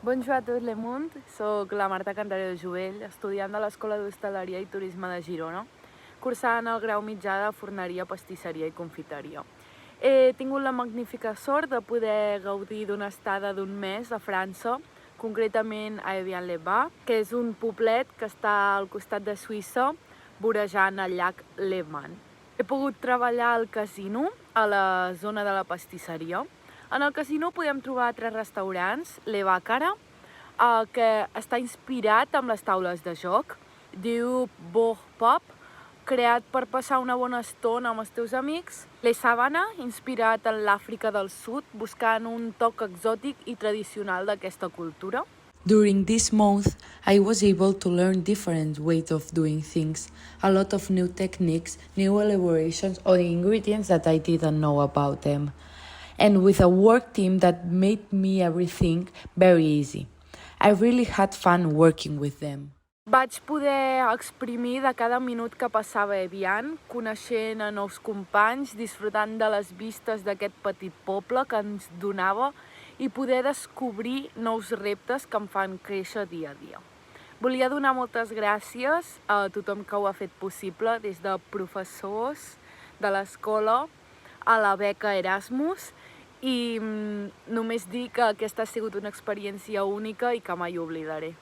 Bonjour a tot le monde, soc la Marta Cantarell Jovell, estudiant de l'Escola d'Hostaleria i Turisme de Girona, cursant el grau mitjà de forneria, pastisseria i confiteria. He tingut la magnífica sort de poder gaudir d'una estada d'un mes a França, concretament a Evian-les-Bains, que és un poblet que està al costat de Suïssa, vorejant el llac Léman. He pogut treballar al casino, a la zona de la pastisseria. En el casino podem trobar 3 restaurants, Le Baccarat, que està inspirat amb les taules de joc, diu Bourg Pop, creat per passar una bona estona amb els teus amics, Le Savana, inspirat en l'Àfrica del Sud, buscant un toc exòtic i tradicional d'aquesta cultura. During this month, I was able to learn different ways of doing things, a lot of new techniques, new elaborations, or ingredients that I didn't know about them, and with a work team that made me everything very easy. I really had fun working with them. Vaig poder exprimir de cada minut que passava a Evian, coneixent a nous companys, disfrutant de les vistes d'aquest petit poble que ens donava i poder descobrir nous reptes que em fan créixer dia a dia. Volia donar moltes gràcies a tothom que ho ha fet possible, des de professors de l'escola a la beca Erasmus, i només dir que aquesta ha sigut una experiència única i que mai oblidaré.